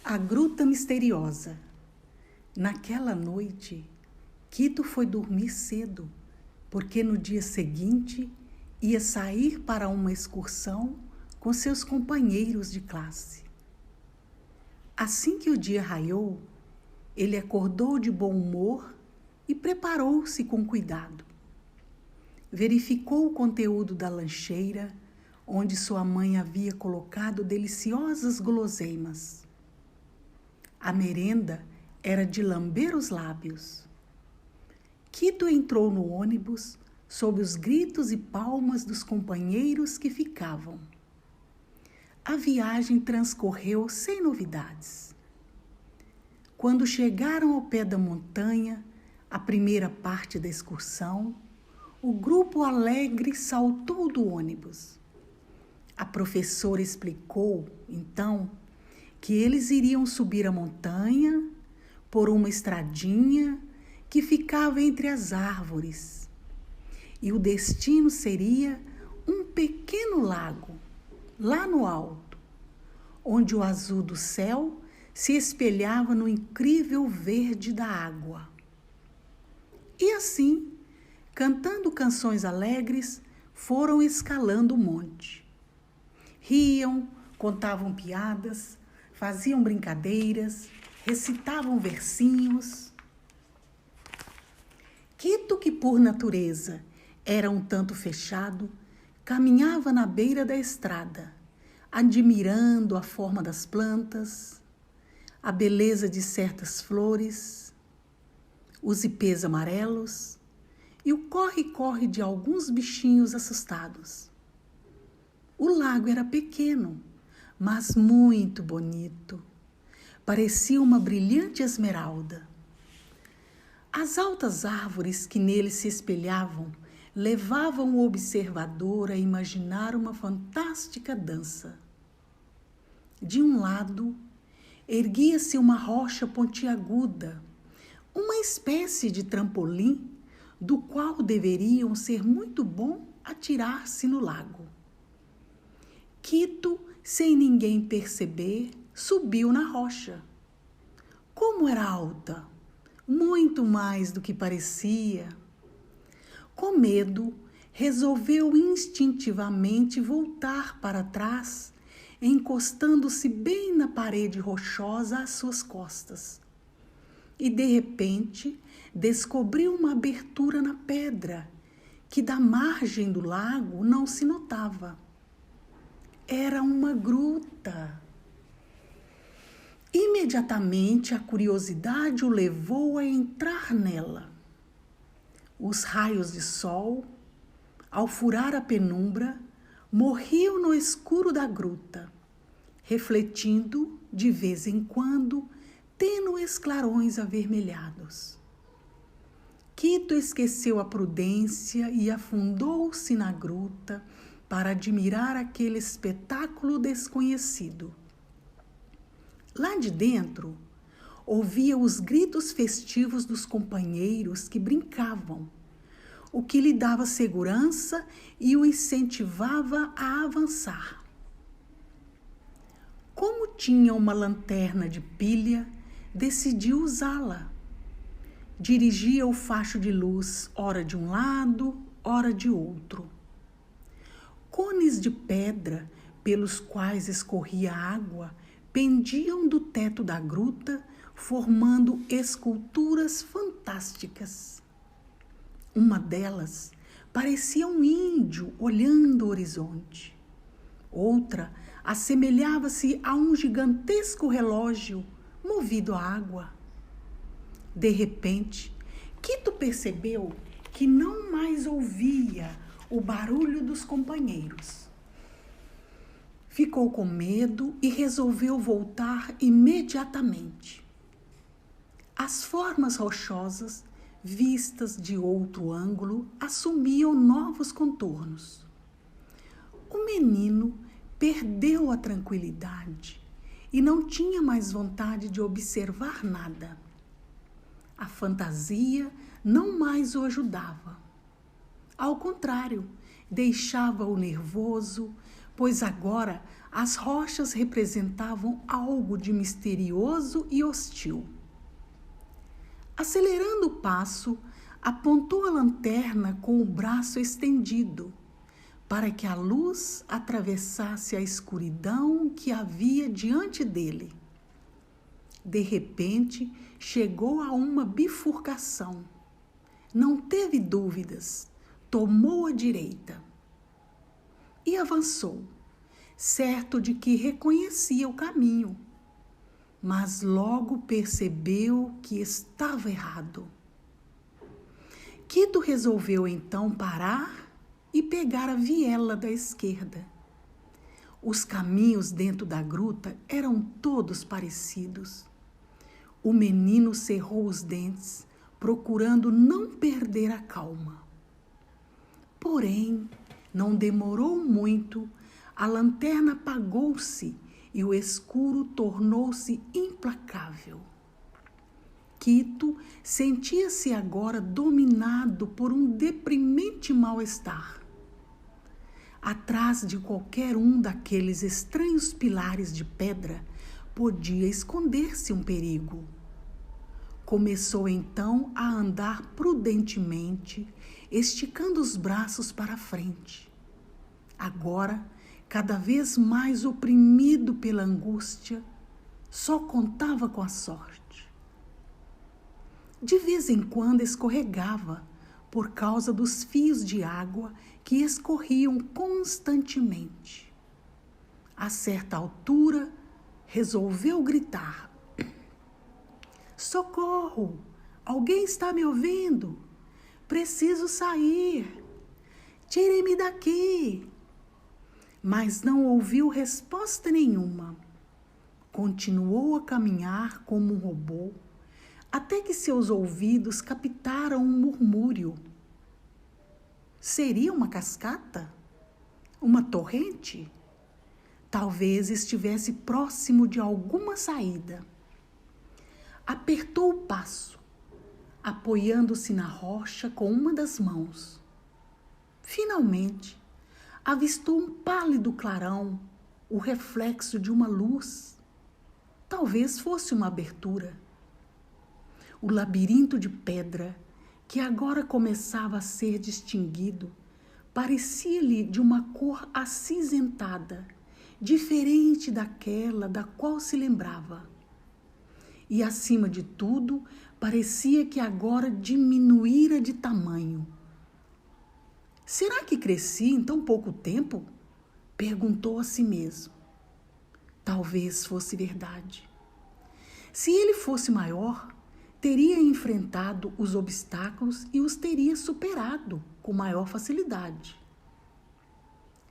A Gruta Misteriosa. Naquela noite, Quito foi dormir cedo, porque no dia seguinte ia sair para uma excursão com seus companheiros de classe. Assim que o dia raiou, ele acordou de bom humor e preparou-se com cuidado. Verificou o conteúdo da lancheira, onde sua mãe havia colocado deliciosas guloseimas. A merenda era de lamber os lábios. Quito entrou no ônibus sob os gritos e palmas dos companheiros que ficavam. A viagem transcorreu sem novidades. Quando chegaram ao pé da montanha, a primeira parte da excursão, o grupo alegre saltou do ônibus. A professora explicou, então, que eles iriam subir a montanha por uma estradinha que ficava entre as árvores. E o destino seria um pequeno lago, lá no alto, onde o azul do céu se espelhava no incrível verde da água. E assim, cantando canções alegres, foram escalando o monte. Riam, contavam piadas, faziam brincadeiras, recitavam versinhos. Quito, que por natureza era um tanto fechado, caminhava na beira da estrada, admirando a forma das plantas, a beleza de certas flores, os ipês amarelos e o corre-corre de alguns bichinhos assustados. O lago era pequeno, mas muito bonito. Parecia uma brilhante esmeralda. As altas árvores que nele se espelhavam levavam o observador a imaginar uma fantástica dança. De um lado, erguia-se uma rocha pontiaguda, uma espécie de trampolim do qual deveriam ser muito bom atirar-se no lago. Quito, sem ninguém perceber, subiu na rocha. Como era alta! Muito mais do que parecia. Com medo, resolveu instintivamente voltar para trás, encostando-se bem na parede rochosa às suas costas. E, de repente, descobriu uma abertura na pedra, que da margem do lago não se notava. Era uma gruta. Imediatamente a curiosidade o levou a entrar nela. Os raios de sol, ao furar a penumbra, morriam no escuro da gruta, refletindo, de vez em quando, tênues clarões avermelhados. Quito esqueceu a prudência e afundou-se na gruta para admirar aquele espetáculo desconhecido. Lá de dentro, ouvia os gritos festivos dos companheiros que brincavam, o que lhe dava segurança e o incentivava a avançar. Como tinha uma lanterna de pilha, decidiu usá-la. Dirigia o facho de luz, ora de um lado, ora de outro. Cones de pedra, pelos quais escorria água, pendiam do teto da gruta, formando esculturas fantásticas. Uma delas parecia um índio olhando o horizonte. Outra assemelhava-se a um gigantesco relógio movido à água. De repente, Quito percebeu que não mais ouvia o barulho dos companheiros. Ficou com medo e resolveu voltar imediatamente. As formas rochosas, vistas de outro ângulo, assumiam novos contornos. O menino perdeu a tranquilidade e não tinha mais vontade de observar nada. A fantasia não mais o ajudava. Ao contrário, deixava-o nervoso, pois agora As rochas representavam algo de misterioso e hostil. Acelerando o passo, apontou a lanterna com o braço estendido, para que a luz atravessasse a escuridão que havia diante dele. De repente, chegou a uma bifurcação. Não teve dúvidas, tomou a direita e avançou, certo de que reconhecia o caminho, mas logo percebeu que estava errado. Quito resolveu então parar e pegar a viela da esquerda. Os caminhos dentro da gruta eram todos parecidos. O menino cerrou os dentes, procurando não perder a calma. Porém, não demorou muito, a lanterna apagou-se e o escuro tornou-se implacável. Quito sentia-se agora dominado por um deprimente mal-estar. Atrás de qualquer um daqueles estranhos pilares de pedra podia esconder-se um perigo. Começou então a andar prudentemente, esticando os braços para a frente. Agora, cada vez mais oprimido pela angústia, só contava com a sorte. De vez em quando escorregava por causa dos fios de água que escorriam constantemente. A certa altura, resolveu gritar: "Socorro! Alguém está me ouvindo? Preciso sair! Tirem-me daqui!" Mas não ouviu resposta nenhuma. Continuou a caminhar como um robô, até que seus ouvidos captaram um murmúrio. Seria uma cascata? Uma torrente? Talvez estivesse próximo de alguma saída. Apertou o passo, apoiando-se na rocha com uma das mãos. Finalmente, avistou um pálido clarão, o reflexo de uma luz. Talvez fosse uma abertura. O labirinto de pedra, que agora começava a ser distinguido, parecia-lhe de uma cor acinzentada, diferente daquela da qual se lembrava. E, acima de tudo, parecia que agora diminuíra de tamanho. Será que cresci em tão pouco tempo? Perguntou a si mesmo. Talvez fosse verdade. Se ele fosse maior, teria enfrentado os obstáculos e os teria superado com maior facilidade.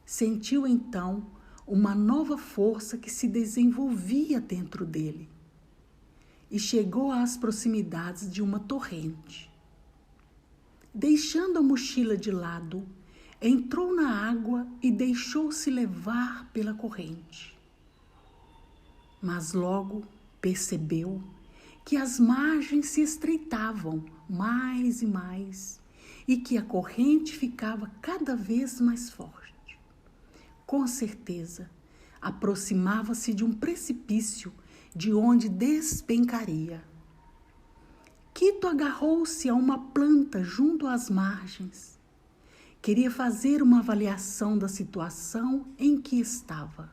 Sentiu então uma nova força que se desenvolvia dentro dele e chegou às proximidades de uma torrente. Deixando a mochila de lado, entrou na água e deixou-se levar pela corrente. Mas logo percebeu que as margens se estreitavam mais e mais e que a corrente ficava cada vez mais forte. Com certeza, aproximava-se de um precipício de onde despencaria. Quito agarrou-se a uma planta junto às margens. Queria fazer uma avaliação da situação em que estava.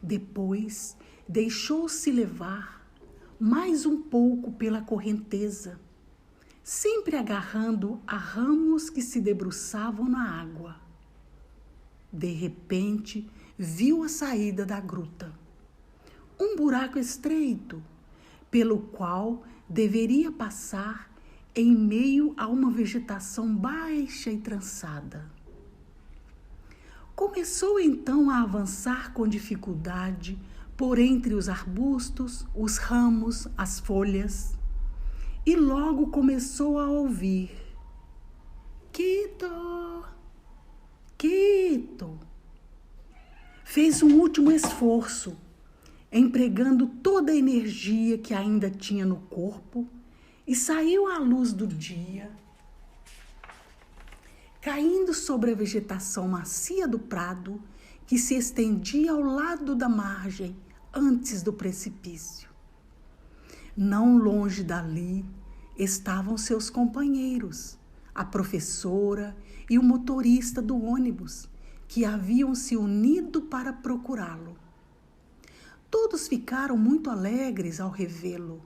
Depois, deixou-se levar mais um pouco pela correnteza, sempre agarrando a ramos que se debruçavam na água. De repente, viu a saída da gruta. Um buraco estreito, pelo qual deveria passar em meio a uma vegetação baixa e trançada. Começou então a avançar com dificuldade por entre os arbustos, os ramos, as folhas, e logo começou a ouvir: "Quito! Quito!" Fez um último esforço, empregando toda a energia que ainda tinha no corpo, e saiu à luz do dia, caindo sobre a vegetação macia do prado, que se estendia ao lado da margem antes do precipício. Não longe dali estavam seus companheiros, a professora e o motorista do ônibus, que haviam se unido para procurá-lo. Todos ficaram muito alegres ao revê-lo.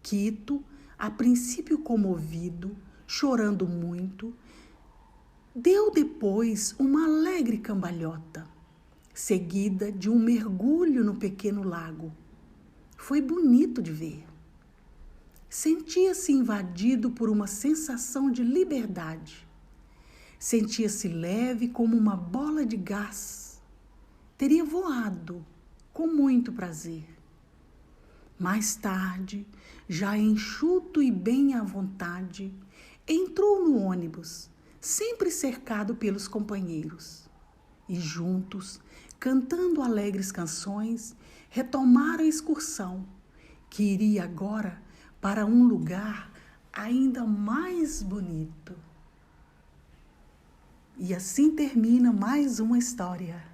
Quito, a princípio comovido, chorando muito, deu depois uma alegre cambalhota, seguida de um mergulho no pequeno lago. Foi bonito de ver. Sentia-se invadido por uma sensação de liberdade. Sentia-se leve como uma bola de gás. Teria voado com muito prazer. Mais tarde, já enxuto e bem à vontade, entrou no ônibus, sempre cercado pelos companheiros. E juntos, cantando alegres canções, retomaram a excursão, que iria agora para um lugar ainda mais bonito. E assim termina mais uma história.